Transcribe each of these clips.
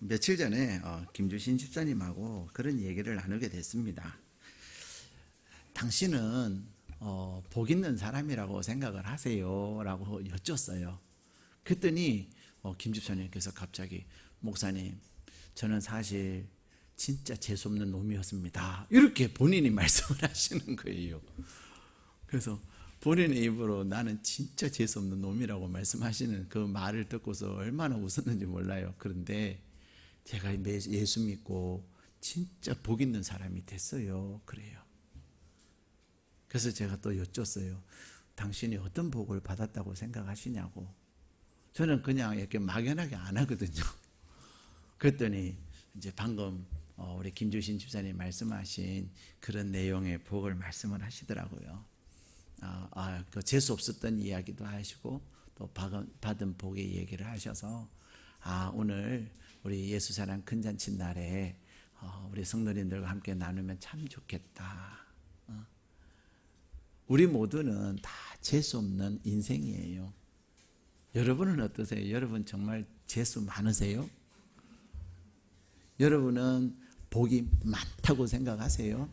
며칠 전에 김주신 집사님하고 그런 얘기를 나누게 됐습니다. 당신은 복 있는 사람이라고 생각을 하세요? 라고 여쭸어요. 그랬더니 김 집사님께서 갑자기 목사님, 저는 사실 진짜 재수없는 놈이었습니다. 이렇게 본인이 말씀을 하시는 거예요. 그래서 본인의 입으로 나는 진짜 재수없는 놈이라고 말씀하시는 그 말을 듣고서 얼마나 웃었는지 몰라요. 그런데 제가 예수 믿고 진짜 복 있는 사람이 됐어요. 그래요. 그래서 제가 또 여쭸어요. 당신이 어떤 복을 받았다고 생각하시냐고. 저는 그냥 이렇게 막연하게 안 하거든요. 그랬더니 이제 방금 우리 김주신 집사님 말씀하신 그런 내용의 복을 말씀을 하시더라고요. 그 재수 없었던 이야기도 하시고 또 받은 복의 얘기를 하셔서 오늘 우리 예수사랑 큰잔치 날에 우리 성도님들과 함께 나누면 참 좋겠다. 우리 모두는 다 재수 없는 인생이에요. 여러분은 어떠세요? 여러분 정말 재수 많으세요? 여러분은 복이 많다고 생각하세요?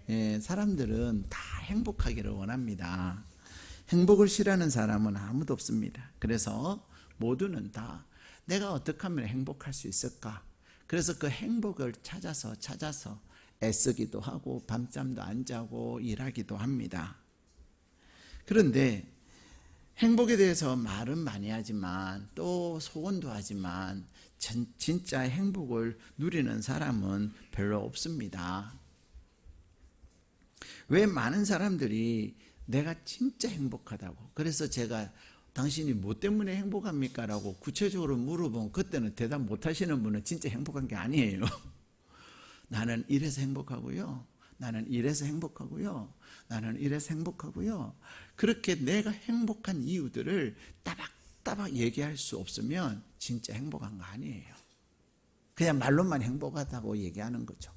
예, 사람들은 다 행복하기를 원합니다. 행복을 싫어하는 사람은 아무도 없습니다. 그래서 모두는 다 내가 어떻게 하면 행복할 수 있을까? 그래서 그 행복을 찾아서 애쓰기도 하고 밤잠도 안 자고 일하기도 합니다. 그런데 행복에 대해서 말은 많이 하지만 또 소원도 하지만 진짜 행복을 누리는 사람은 별로 없습니다. 왜 많은 사람들이 내가 진짜 행복하다고, 그래서 제가 당신이 뭐 때문에 행복합니까? 라고 구체적으로 물어보면 그때는 대답 못 하시는 분은 진짜 행복한 게 아니에요. 나는 이래서 행복하고요. 나는 이래서 행복하고요. 나는 이래서 행복하고요. 그렇게 내가 행복한 이유들을 따박따박 얘기할 수 없으면 진짜 행복한 거 아니에요. 그냥 말로만 행복하다고 얘기하는 거죠.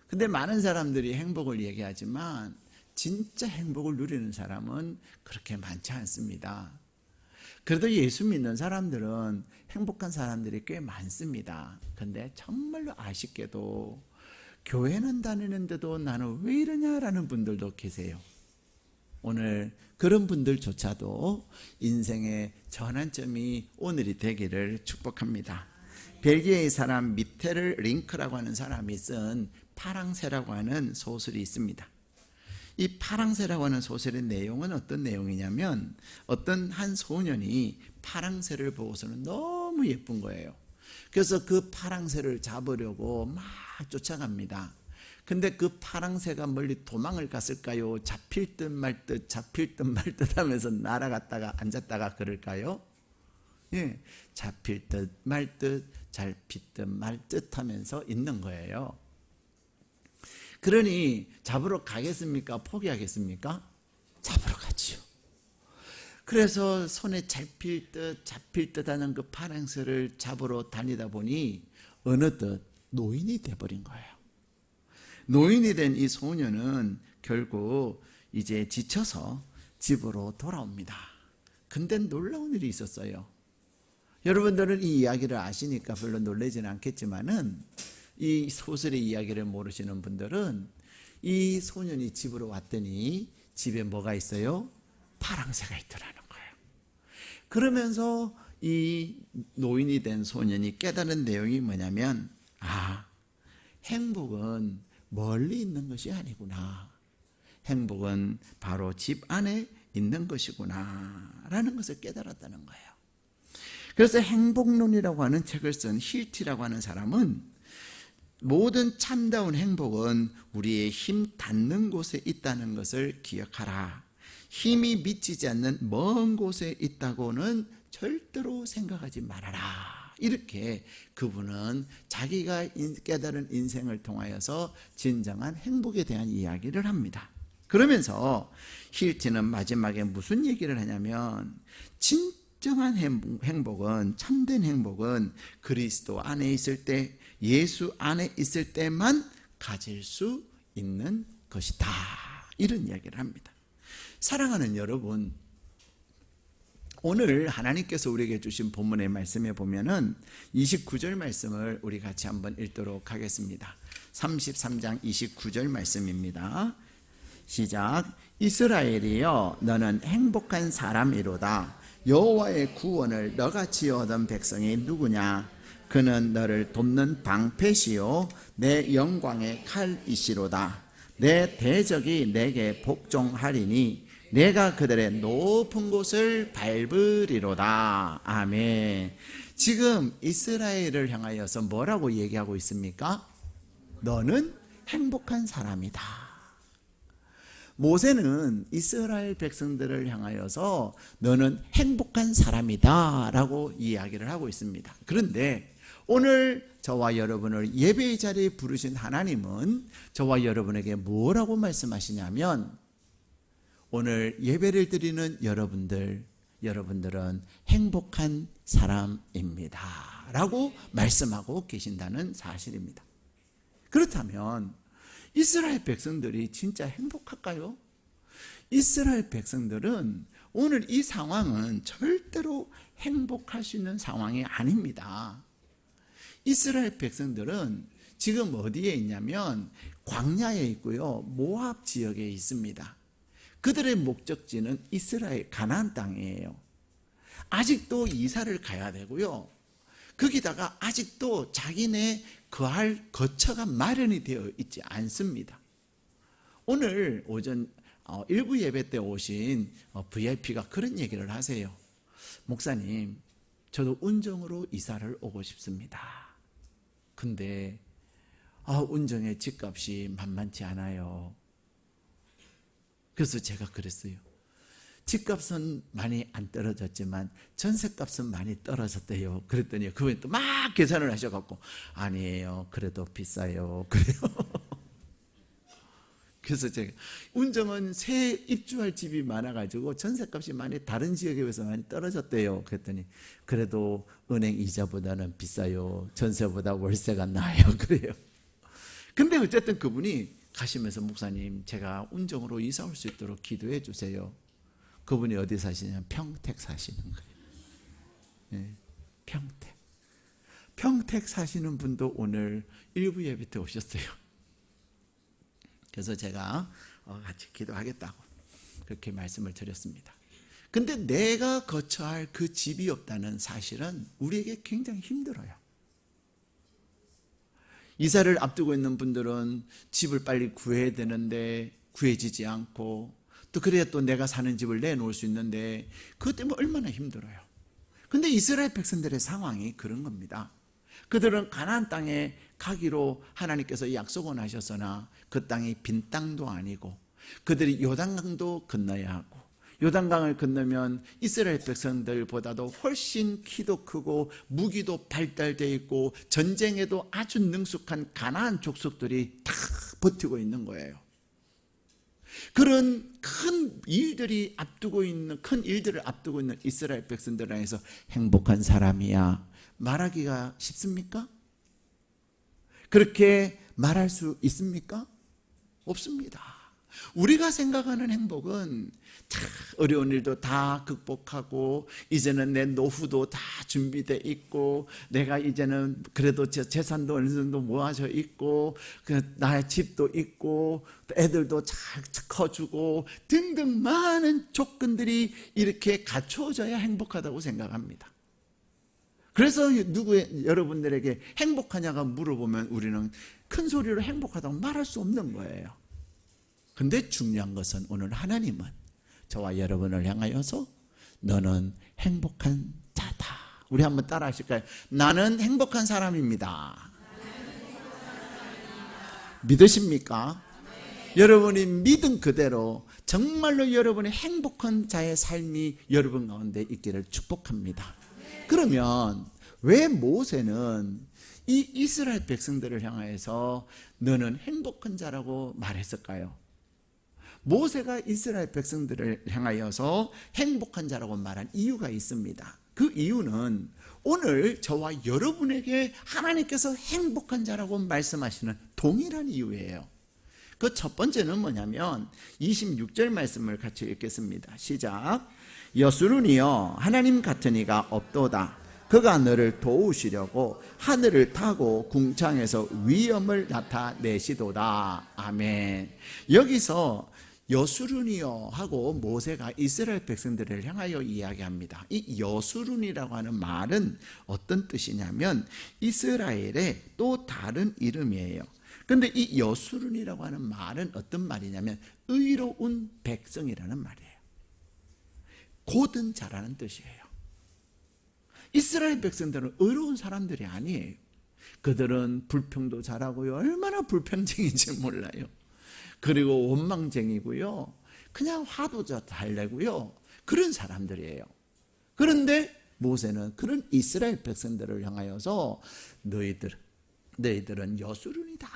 근데 많은 사람들이 행복을 얘기하지만 진짜 행복을 누리는 사람은 그렇게 많지 않습니다. 그래도 예수 믿는 사람들은 행복한 사람들이 꽤 많습니다. 근데 정말로 아쉽게도 교회는 다니는데도 나는 왜 이러냐라는 분들도 계세요. 오늘 그런 분들조차도 인생의 전환점이 오늘이 되기를 축복합니다. 벨기에의 사람 미테르 링크라고 하는 사람이 쓴 파랑새라고 하는 소설이 있습니다. 이 파랑새라고 하는 소설의 내용은 어떤 내용이냐면 어떤 한 소년이 파랑새를 보고서는 너무 예쁜 거예요. 그래서 그 파랑새를 잡으려고 막 쫓아갑니다. 근데 그 파랑새가 멀리 도망을 갔을까요? 잡힐 듯 말 듯 하면서 날아갔다가 앉았다가 그럴까요? 예, 잡힐 듯 말 듯 잡힐 듯 말 듯 하면서 있는 거예요. 그러니 잡으러 가겠습니까? 포기하겠습니까? 잡으러 가지요. 그래서 손에 잡힐 듯 하는 그 파랑새를 잡으러 다니다 보니 어느덧 노인이 돼버린 거예요. 노인이 된 이 소년은 결국 이제 지쳐서 집으로 돌아옵니다. 근데 놀라운 일이 있었어요. 여러분들은 이 이야기를 아시니까 별로 놀라지는 않겠지만은 이 소설의 이야기를 모르시는 분들은 이 소년이 집으로 왔더니 집에 뭐가 있어요? 파랑새가 있더라는 거예요. 그러면서 이 노인이 된 소년이 깨달은 내용이 뭐냐면 행복은 멀리 있는 것이 아니구나. 행복은 바로 집 안에 있는 것이구나 라는 것을 깨달았다는 거예요. 그래서 행복론이라고 하는 책을 쓴 힐티라고 하는 사람은 모든 참다운 행복은 우리의 힘 닿는 곳에 있다는 것을 기억하라. 힘이 미치지 않는 먼 곳에 있다고는 절대로 생각하지 말아라. 이렇게 그분은 자기가 깨달은 인생을 통하여서 진정한 행복에 대한 이야기를 합니다. 그러면서 힐티는 마지막에 무슨 얘기를 하냐면 진정한 행복은, 참된 행복은 그리스도 안에 있을 때, 예수 안에 있을 때만 가질 수 있는 것이다. 이런 이야기를 합니다. 사랑하는 여러분, 오늘 하나님께서 우리에게 주신 본문의 말씀에 보면은 29절 말씀을 우리 같이 한번 읽도록 하겠습니다. 33장 29절 말씀입니다. 시작. 이스라엘이여 너는 행복한 사람이로다. 여호와의 구원을 너같이 얻은 백성이 누구냐? 그는 너를 돕는 방패시요 내 영광의 칼이시로다. 내 대적이 내게 복종하리니 내가 그들의 높은 곳을 밟으리로다. 아멘. 지금 이스라엘을 향하여서 뭐라고 얘기하고 있습니까? 너는 행복한 사람이다. 모세는 이스라엘 백성들을 향하여서 너는 행복한 사람이다 라고 이야기를 하고 있습니다. 그런데 오늘 저와 여러분을 예배의 자리에 부르신 하나님은 저와 여러분에게 뭐라고 말씀하시냐면 오늘 예배를 드리는 여러분들은 행복한 사람입니다 라고 말씀하고 계신다는 사실입니다. 그렇다면 이스라엘 백성들이 진짜 행복할까요? 이스라엘 백성들은 오늘 이 상황은 절대로 행복할 수 있는 상황이 아닙니다. 이스라엘 백성들은 지금 어디에 있냐면 광야에 있고요, 모압 지역에 있습니다. 그들의 목적지는 이스라엘 가나안 땅이에요. 아직도 이사를 가야 되고요. 거기다가 아직도 자기네 거할 거처가 마련이 되어 있지 않습니다. 오늘 오전 일부 예배 때 오신 VIP가 그런 얘기를 하세요. 목사님, 저도 운정으로 이사를 오고 싶습니다. 근데 운정의 집값이 만만치 않아요. 그래서 제가 그랬어요. 집값은 많이 안 떨어졌지만 전세값은 많이 떨어졌대요. 그랬더니 그분이 또 막 계산을 하셔갖고 아니에요. 그래도 비싸요. 그래요. 그래서 제가 운정은 새 입주할 집이 많아가지고 전세값이 많이 다른 지역에 비해서 많이 떨어졌대요. 그랬더니 그래도 은행 이자보다는 비싸요. 전세보다 월세가 나아요. 그래요. 근데 어쨌든 그분이 가시면서 목사님 제가 운정으로 이사 올 수 있도록 기도해 주세요. 그분이 어디 사시냐면 평택 사시는 거예요. 네, 평택 사시는 분도 오늘 일부 예배 때 오셨어요. 그래서 제가 같이 기도하겠다고 그렇게 말씀을 드렸습니다. 근데 내가 거처할 그 집이 없다는 사실은 우리에게 굉장히 힘들어요. 이사를 앞두고 있는 분들은 집을 빨리 구해야 되는데 구해지지 않고 또 그래야 또 내가 사는 집을 내놓을 수 있는데 그것 때문에 얼마나 힘들어요. 근데 이스라엘 백성들의 상황이 그런 겁니다. 그들은 가나안 땅에 가기로 하나님께서 약속은 하셨으나 그 땅이 빈 땅도 아니고 그들이 요단강도 건너야 하고 요단강을 건너면 이스라엘 백성들보다도 훨씬 키도 크고 무기도 발달되어 있고 전쟁에도 아주 능숙한 가나안 족속들이 다 버티고 있는 거예요. 그런 큰 일들을 앞두고 있는 이스라엘 백성들 안에서 행복한 사람이야 말하기가 쉽습니까? 그렇게 말할 수 있습니까? 없습니다. 우리가 생각하는 행복은 어려운 일도 다 극복하고 이제는 내 노후도 다 준비돼 있고 내가 이제는 그래도 재산도 어느 정도 모아져 있고 나의 집도 있고 애들도 잘 커주고 등등 많은 조건들이 이렇게 갖추어져야 행복하다고 생각합니다. 그래서 여러분들에게 행복하냐고 물어보면 우리는 큰 소리로 행복하다고 말할 수 없는 거예요. 근데 중요한 것은 오늘 하나님은 저와 여러분을 향하여서 너는 행복한 자다. 우리 한번 따라 하실까요? 나는 행복한 사람입니다. 믿으십니까? 여러분이 믿은 그대로 정말로 여러분의 행복한 자의 삶이 여러분 가운데 있기를 축복합니다. 그러면 왜 모세는 이 이스라엘 백성들을 향해서 너는 행복한 자라고 말했을까요? 모세가 이스라엘 백성들을 향하여서 행복한 자라고 말한 이유가 있습니다. 그 이유는 오늘 저와 여러분에게 하나님께서 행복한 자라고 말씀하시는 동일한 이유예요. 그 첫 번째는 뭐냐면 26절 말씀을 같이 읽겠습니다. 시작. 여수run이여 하나님 같은 이가 없도다. 그가 너를 도우시려고 하늘을 타고 궁창에서 위엄을 나타내시도다. 아멘. 여기서 여수run이여 하고 모세가 이스라엘 백성들을 향하여 이야기합니다. 이 여수run이라고 하는 말은 어떤 뜻이냐면 이스라엘의 또 다른 이름이에요. 그런데 이 여수run이라고 하는 말은 어떤 말이냐면 의로운 백성이라는 말이에요. 고든 자라는 뜻이에요. 이스라엘 백성들은 의로운 사람들이 아니에요. 그들은 불평도 잘하고요. 얼마나 불평쟁인지 몰라요. 그리고 원망쟁이고요. 그냥 화도 잘 내고요. 그런 사람들이에요. 그런데 모세는 그런 이스라엘 백성들을 향하여서 너희들은 여수run이다.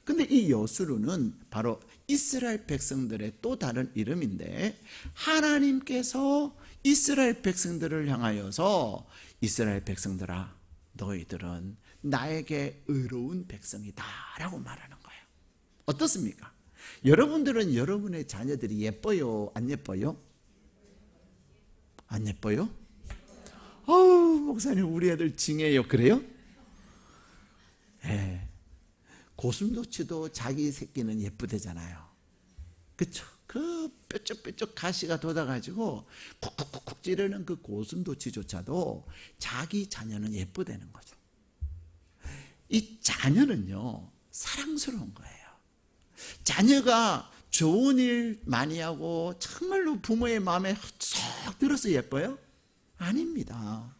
근데 이 여수run은 바로 이스라엘 백성들의 또 다른 이름인데 하나님께서 이스라엘 백성들을 향하여서 이스라엘 백성들아 너희들은 나에게 의로운 백성이다 라고 말하는 거예요. 어떻습니까? 여러분들은 여러분의 자녀들이 예뻐요? 안 예뻐요? 안 예뻐요? 목사님 우리 애들 징해요. 그래요? 네. 고슴도치도 자기 새끼는 예쁘대잖아요. 그쵸? 그 뾰족뾰족 가시가 돋아가지고 쿡쿡쿡쿡 찌르는 그 고슴도치조차도 자기 자녀는 예쁘다는 거죠. 이 자녀는요 사랑스러운 거예요. 자녀가 좋은 일 많이 하고 정말로 부모의 마음에 쏙 들어서 예뻐요? 아닙니다.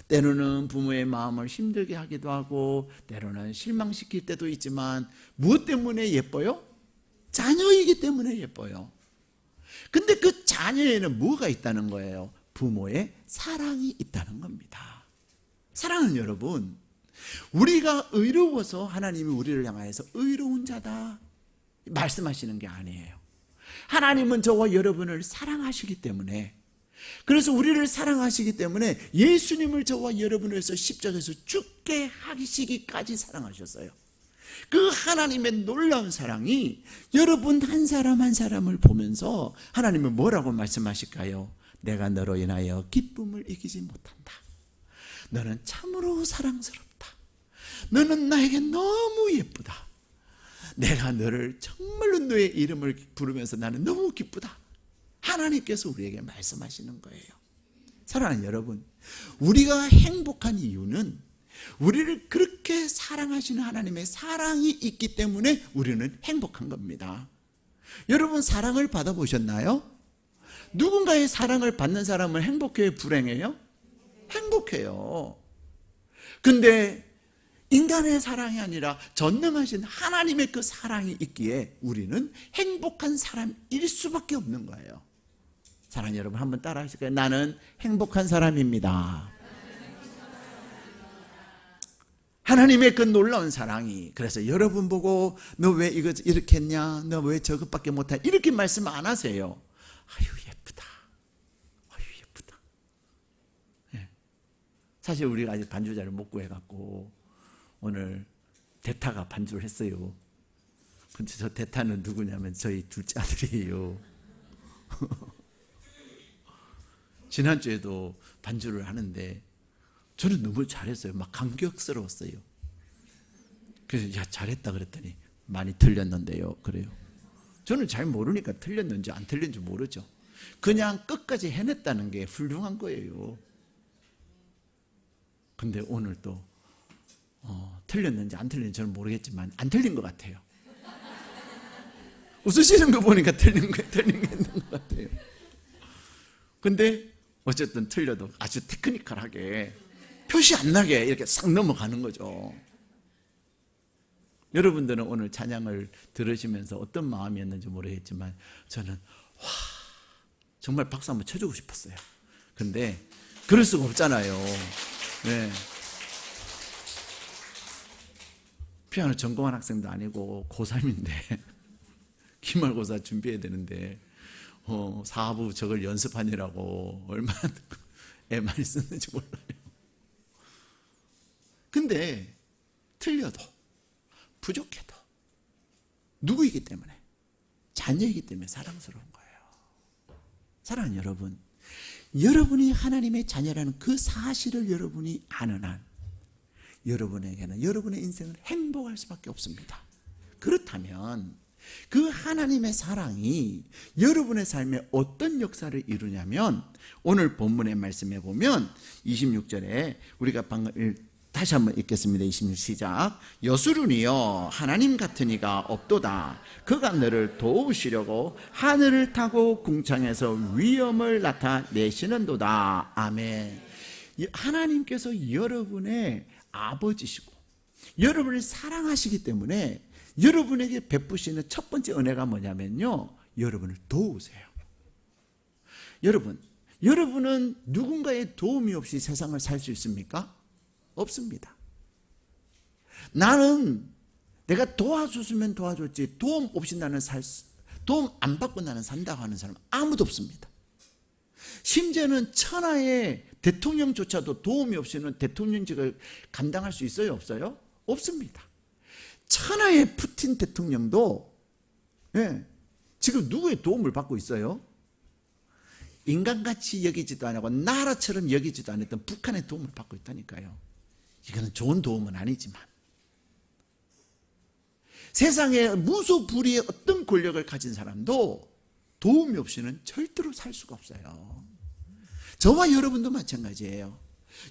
때로는 부모의 마음을 힘들게 하기도 하고 때로는 실망시킬 때도 있지만 무엇 때문에 예뻐요? 자녀이기 때문에 예뻐요. 근데 그 자녀에는 뭐가 있다는 거예요? 부모의 사랑이 있다는 겁니다. 사랑하는 여러분, 우리가 의로워서 하나님이 우리를 향하여서 의로운 자다 말씀하시는 게 아니에요. 하나님은 저와 여러분을 사랑하시기 때문에, 그래서 우리를 사랑하시기 때문에 예수님을 저와 여러분을 위해서 십자가에서 죽게 하시기까지 사랑하셨어요. 그 하나님의 놀라운 사랑이 여러분 한 사람 한 사람을 보면서 하나님은 뭐라고 말씀하실까요? 내가 너로 인하여 기쁨을 이기지 못한다. 너는 참으로 사랑스럽다. 너는 나에게 너무 예쁘다. 내가 너를 정말로 너의 이름을 부르면서 나는 너무 기쁘다. 하나님께서 우리에게 말씀하시는 거예요. 사랑하는 여러분, 우리가 행복한 이유는 우리를 그렇게 사랑하시는 하나님의 사랑이 있기 때문에 우리는 행복한 겁니다. 여러분 사랑을 받아보셨나요? 누군가의 사랑을 받는 사람은 행복해요? 불행해요? 행복해요. 근데 인간의 사랑이 아니라 전능하신 하나님의 그 사랑이 있기에 우리는 행복한 사람일 수밖에 없는 거예요. 사랑하는 여러분 한번 따라 하실까요? 나는 행복한 사람입니다. 하나님의 그 놀라운 사랑이, 그래서 여러분 보고 너 왜 이거 이렇게 했냐, 너 왜 저것밖에 못해, 이렇게 말씀 안 하세요. 아유 예쁘다, 아유 예쁘다. 네. 사실 우리가 아직 반주자를 못 구해갖고 오늘 대타가 반주를 했어요. 근데 저 대타는 누구냐면 저희 둘째 아들이에요. 지난주에도 반주를 하는데 저는 너무 잘했어요. 막 감격스러웠어요. 그래서 야 잘했다 그랬더니 많이 틀렸는데요. 그래요. 저는 잘 모르니까 틀렸는지 안 틀렸는지 모르죠. 그냥 끝까지 해냈다는 게 훌륭한 거예요. 근데 오늘 또 틀렸는지 안 틀렸는지 저는 모르겠지만 안 틀린 것 같아요. 웃으시는 거 보니까 틀린 게 있는 것 같아요. 근데 어쨌든 틀려도 아주 테크니컬하게 표시 안 나게 이렇게 싹 넘어가는 거죠. 여러분들은 오늘 찬양을 들으시면서 어떤 마음이었는지 모르겠지만 저는 정말 박수 한번 쳐주고 싶었어요. 근데 그럴 수가 없잖아요. 네. 피아노 전공한 학생도 아니고 고3인데 기말고사 준비해야 되는데 4부 저걸 연습하느라고 얼마나 애 많이 썼는지 몰라요. 근데 틀려도 부족해도 누구이기 때문에? 자녀이기 때문에 사랑스러운 거예요. 사랑하는 여러분, 여러분이 하나님의 자녀라는 그 사실을 여러분이 아는 한 여러분에게는 여러분의 인생을 행복할 수밖에 없습니다. 그렇다면 그 하나님의 사랑이 여러분의 삶에 어떤 역사를 이루냐면 오늘 본문의 말씀에 보면 26절에 우리가 방금 다시 한번 읽겠습니다. 26 시작. 여수르니여 하나님 같은 이가 없도다. 그가 너를 도우시려고 하늘을 타고 궁창에서 위엄을 나타내시는도다. 아멘. 하나님께서 여러분의 아버지시고 여러분을 사랑하시기 때문에 여러분에게 베푸시는 첫 번째 은혜가 뭐냐면요, 여러분을 도우세요. 여러분은 누군가의 도움이 없이 세상을 살 수 있습니까? 없습니다. 나는 내가 도와줬으면 도와줬지 도움 없이 나는 도움 안 받고 나는 산다고 하는 사람 아무도 없습니다. 심지어는 천하의 대통령조차도 도움이 없이는 대통령직을 감당할 수 있어요? 없어요? 없습니다. 천하의 푸틴 대통령도 지금 누구의 도움을 받고 있어요? 인간같이 여기지도 않고 나라처럼 여기지도 않았던 북한의 도움을 받고 있다니까요. 이거는 좋은 도움은 아니지만 세상에 무소불위의 어떤 권력을 가진 사람도 도움이 없이는 절대로 살 수가 없어요. 저와 여러분도 마찬가지예요.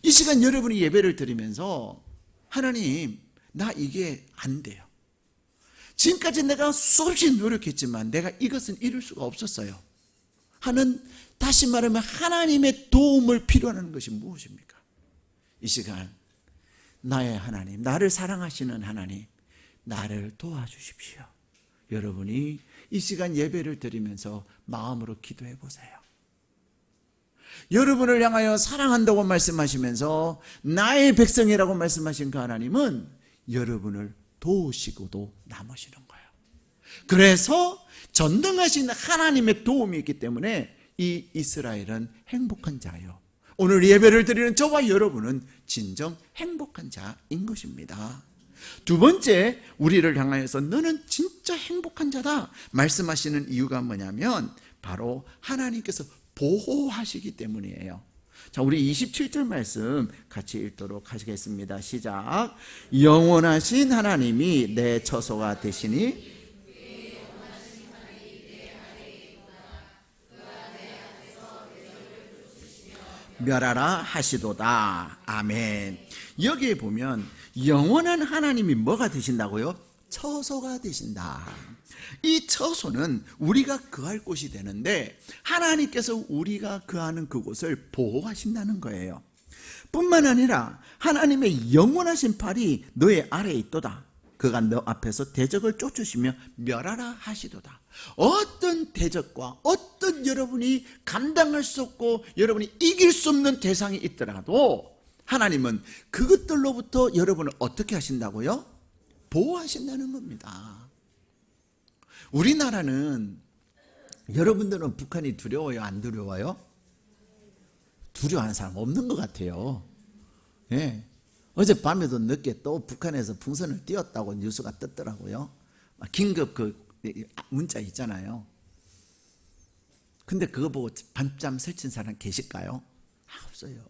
이 시간 여러분이 예배를 드리면서 하나님, 나 이게 안 돼요. 지금까지 내가 수없이 노력했지만 내가 이것은 이룰 수가 없었어요 하는, 다시 말하면 하나님의 도움을 필요로 하는 것이 무엇입니까? 이 시간 나의 하나님, 나를 사랑하시는 하나님, 나를 도와주십시오. 여러분이 이 시간 예배를 드리면서 마음으로 기도해 보세요. 여러분을 향하여 사랑한다고 말씀하시면서 나의 백성이라고 말씀하신 그 하나님은 여러분을 도우시고도 남으시는 거예요. 그래서 전능하신 하나님의 도움이 있기 때문에 이 이스라엘은 행복한 자요, 오늘 예배를 드리는 저와 여러분은 진정 행복한 자인 것입니다. 두 번째, 우리를 향하여서 너는 진짜 행복한 자다 말씀하시는 이유가 뭐냐면 바로 하나님께서 보호하시기 때문이에요. 자, 우리 27절 말씀 같이 읽도록 하시겠습니다. 시작. 영원하신 하나님이 내 처소가 되시니 멸하라 하시도다. 아멘. 여기에 보면 영원한 하나님이 뭐가 되신다고요? 처소가 되신다. 이 처소는 우리가 거할 곳이 되는데 하나님께서 우리가 거하는 그곳을 보호하신다는 거예요. 뿐만 아니라 하나님의 영원하신 팔이 너의 아래에 있도다. 그가 너 앞에서 대적을 쫓으시며 멸하라 하시도다. 어떤 대적과 어떤 여러분이 감당할 수 없고 여러분이 이길 수 없는 대상이 있더라도 하나님은 그것들로부터 여러분을 어떻게 하신다고요? 보호하신다는 겁니다. 우리나라는, 여러분들은 북한이 두려워요? 안 두려워요? 두려워하는 사람 없는 것 같아요. 예. 어젯밤에도 늦게 또 북한에서 풍선을 띄웠다고 뉴스가 떴더라고요. 긴급 그 문자 있잖아요. 근데 그거 보고 밤잠 설친 사람 계실까요? 없어요.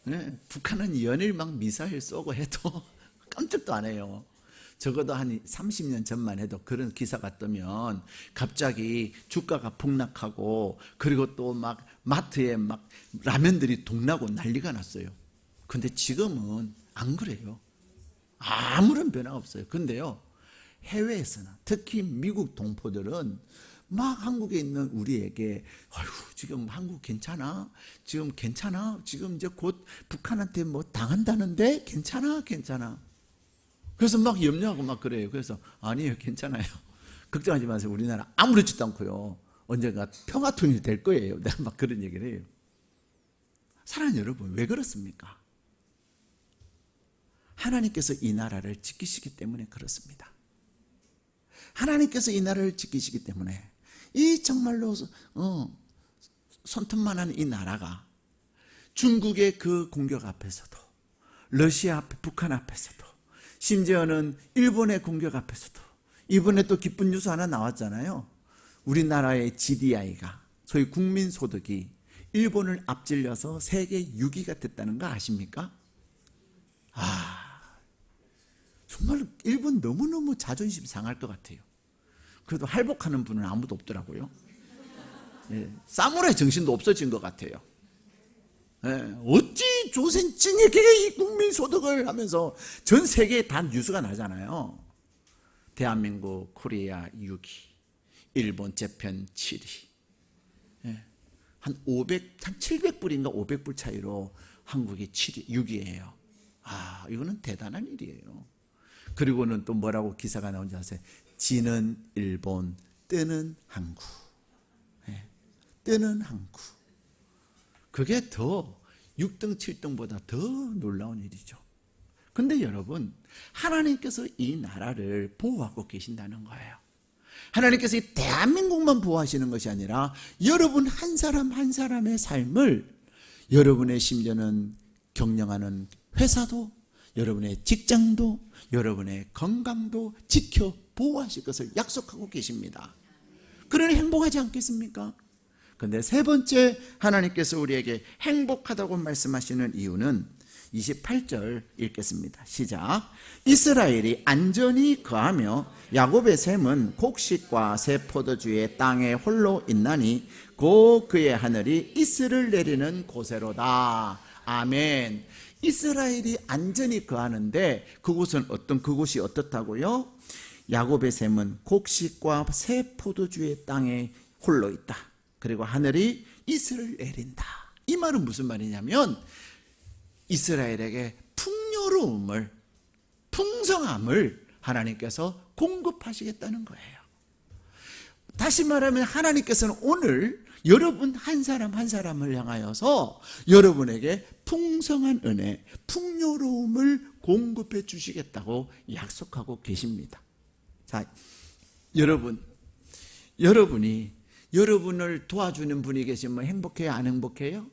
네, 북한은 연일 막 미사일 쏘고 해도 깜짝도 안 해요. 적어도 한 30년 전만 해도 그런 기사가 뜨면 갑자기 주가가 폭락하고 그리고 또 막 마트에 막 라면들이 동나고 난리가 났어요. 근데 지금은 안 그래요. 아무런 변화가 없어요. 근데요, 해외에서는 특히 미국 동포들은 막 한국에 있는 우리에게 지금 한국 괜찮아? 지금 괜찮아? 지금 이제 곧 북한한테 뭐 당한다는데 괜찮아? 그래서 막 염려하고 막 그래요. 그래서 아니에요, 괜찮아요. 걱정하지 마세요. 우리나라 아무렇지도 않고요. 언젠가 평화통일이 될 거예요. 내가 막 그런 얘기를 해요. 사랑하는 여러분, 왜 그렇습니까? 하나님께서 이 나라를 지키시기 때문에 그렇습니다. 하나님께서 이 나라를 지키시기 때문에 이 정말로 손톱만한 이 나라가 중국의 그 공격 앞에서도, 러시아 앞에, 북한 앞에서도, 심지어는 일본의 공격 앞에서도, 이번에 또 기쁜 뉴스 하나 나왔잖아요. 우리나라의 GDI가, 소위 국민소득이 일본을 앞질려서 세계 6위가 됐다는 거 아십니까? 정말 일본 너무너무 자존심 상할 것 같아요. 그래도 할복하는 분은 아무도 없더라고요. 사무라이 정신도 없어진 것 같아요. 어찌 조선 찡에게 이 국민소득을 하면서 전 세계에 다 뉴스가 나잖아요. 대한민국 코리아 6위, 일본 재팬 7위. 한 700불인가 500불 차이로 한국이 7위, 6위예요. 이거는 대단한 일이에요. 그리고는 또 뭐라고 기사가 나온지 아세요? 지는 일본, 뜨는 한국. 뜨는 한국. 그게 더 6등, 7등보다 더 놀라운 일이죠. 근데 여러분, 하나님께서 이 나라를 보호하고 계신다는 거예요. 하나님께서 이 대한민국만 보호하시는 것이 아니라 여러분 한 사람 한 사람의 삶을, 여러분의 심지어는 경영하는 회사도, 여러분의 직장도, 여러분의 건강도 지켜 보호하실 것을 약속하고 계십니다. 그러니 행복하지 않겠습니까? 근데 세 번째, 하나님께서 우리에게 행복하다고 말씀하시는 이유는 28절 읽겠습니다. 시작. 이스라엘이 안전히 거하며 야곱의 샘은 곡식과 새 포도주의 땅에 홀로 있나니 곧 그의 하늘이 이슬을 내리는 곳에로다. 아멘. 이스라엘이 안전히 거하는데 그곳이 어떻다고요? 야곱의 샘은 곡식과 새 포도주의 땅에 홀로 있다. 그리고 하늘이 이슬을 내린다. 이 말은 무슨 말이냐면 이스라엘에게 풍요로움을, 풍성함을 하나님께서 공급하시겠다는 거예요. 다시 말하면 하나님께서는 오늘 여러분 한 사람 한 사람을 향하여서 여러분에게 풍성한 은혜, 풍요로움을 공급해 주시겠다고 약속하고 계십니다. 자, 여러분이 여러분을 도와주는 분이 계시면 행복해요? 안 행복해요?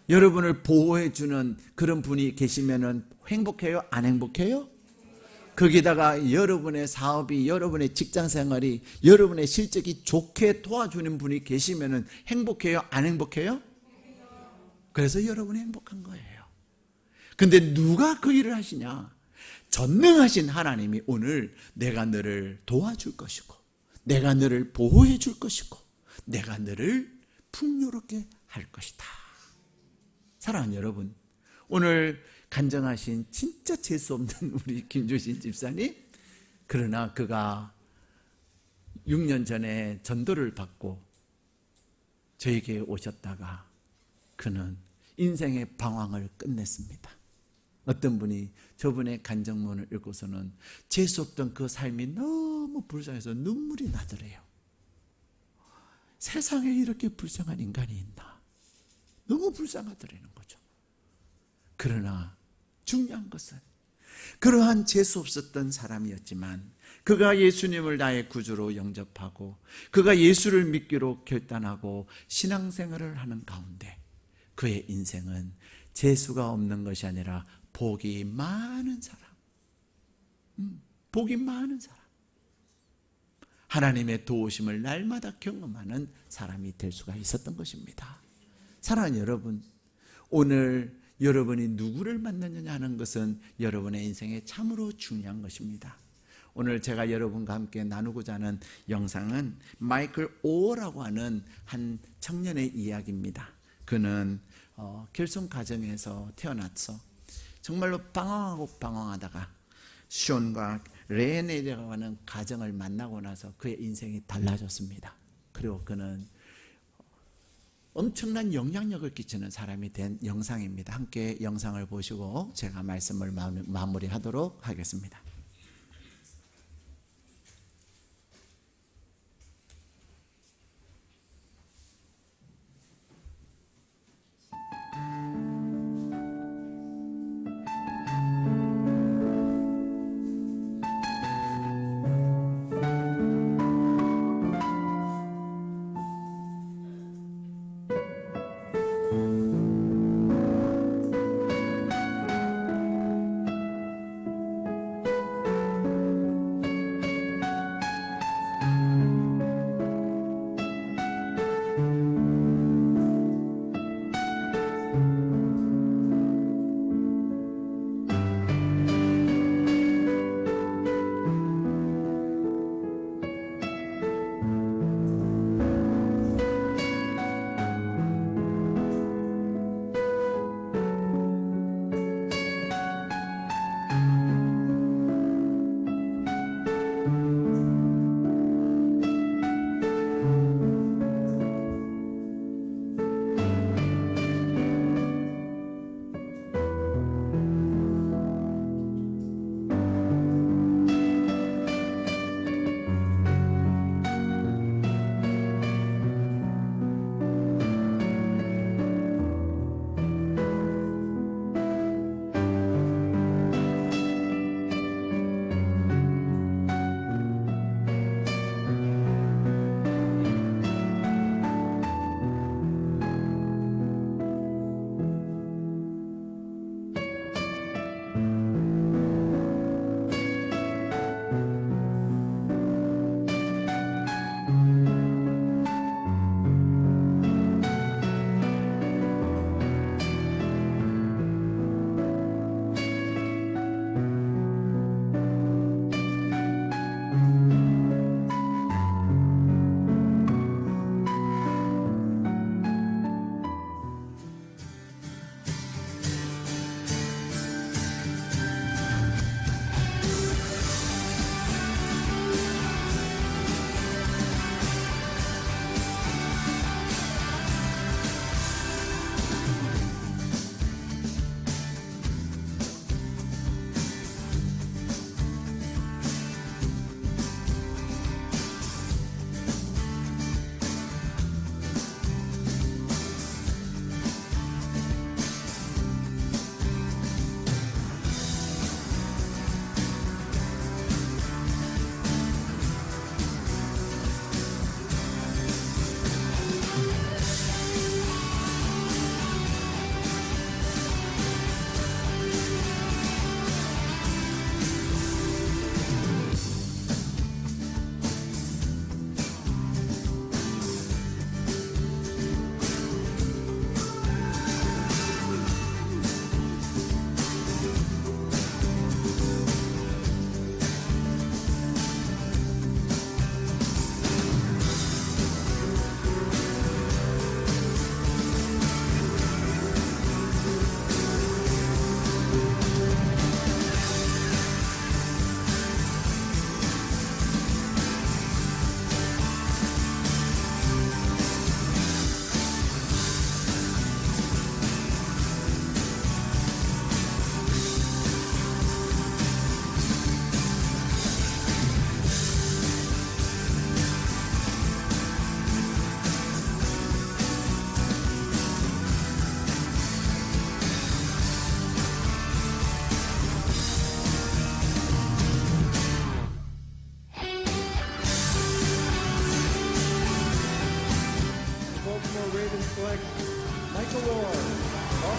여러분을 보호해 주는 그런 분이 계시면 행복해요? 안 행복해요? 거기다가 여러분의 사업이, 여러분의 직장 생활이, 여러분의 실적이 좋게 도와주는 분이 계시면 행복해요? 안 행복해요? 그래서 여러분이 행복한 거예요. 근데 누가 그 일을 하시냐? 전능하신 하나님이 오늘 내가 너를 도와줄 것이고, 내가 너를 보호해 줄 것이고, 내가 너를 풍요롭게 할 것이다. 사랑하는 여러분, 오늘 간증하신 진짜 재수 없는 우리 김주신 집사님, 그러나 그가 6년 전에 전도를 받고 저에게 오셨다가 그는 인생의 방황을 끝냈습니다. 어떤 분이 저분의 간증문을 읽고서는 재수 없던 그 삶이 너무 불쌍해서 눈물이 나더래요. 세상에 이렇게 불쌍한 인간이 있나? 너무 불쌍하더라는 거죠. 그러나 중요한 것은 그러한 재수 없었던 사람이었지만 그가 예수님을 나의 구주로 영접하고 그가 예수를 믿기로 결단하고 신앙생활을 하는 가운데 그의 인생은 재수가 없는 것이 아니라 복이 많은 사람, 복이 많은 사람, 하나님의 도우심을 날마다 경험하는 사람이 될 수가 있었던 것입니다. 사랑하는 여러분, 오늘 여러분이 누구를 만났느냐 하는 것은 여러분의 인생에 참으로 중요한 것입니다. 오늘 제가 여러분과 함께 나누고자 하는 영상은 마이클 오라고 하는 한 청년의 이야기입니다. 그는 결손 가정에서 태어나서 정말로 방황하다가 시온과 레네라고 하는 가정을 만나고 나서 그의 인생이 달라졌습니다. 그리고 그는 엄청난 영향력을 끼치는 사람이 된 영상입니다. 함께 영상을 보시고 제가 말씀을 마무리하도록 하겠습니다.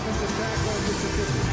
offensive tackle, Mr. Fisher.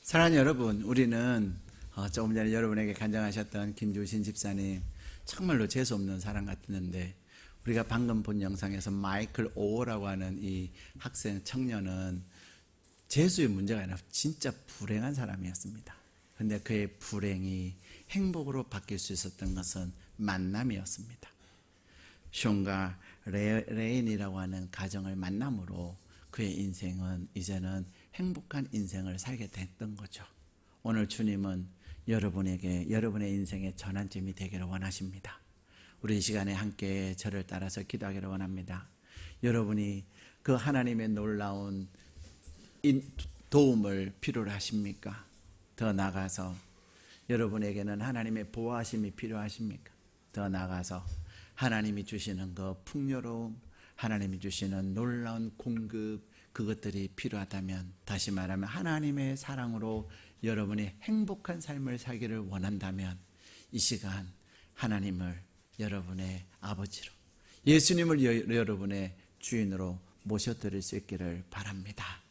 사랑하는 여러분, 우리는 조금 전에 여러분에게 간증하셨던 김주신 집사님 정말로 재수없는 사람 같았는데, 우리가 방금 본 영상에서 마이클 오라고 하는 이 학생 청년은 재수의 문제가 아니라 진짜 불행한 사람이었습니다. 그런데 그의 불행이 행복으로 바뀔 수 있었던 것은 만남이었습니다. 숀과 레인이라고 하는 가정을 만남으로 그의 인생은 이제는 행복한 인생을 살게 됐던 거죠. 오늘 주님은 여러분에게 여러분의 인생의 전환점이 되기를 원하십니다. 우리 이 시간에 함께 저를 따라서 기도하기를 원합니다. 여러분이 그 하나님의 놀라운 도움을 필요로 하십니까? 더 나아가서 여러분에게는 하나님의 보호하심이 필요하십니까? 더 나아가서 하나님이 주시는 그 풍요로움, 하나님이 주시는 놀라운 공급, 그것들이 필요하다면, 다시 말하면 하나님의 사랑으로 여러분이 행복한 삶을 살기를 원한다면, 이 시간 하나님을 여러분의 아버지로, 예수님을 여러분의 주인으로 모셔드릴 수 있기를 바랍니다.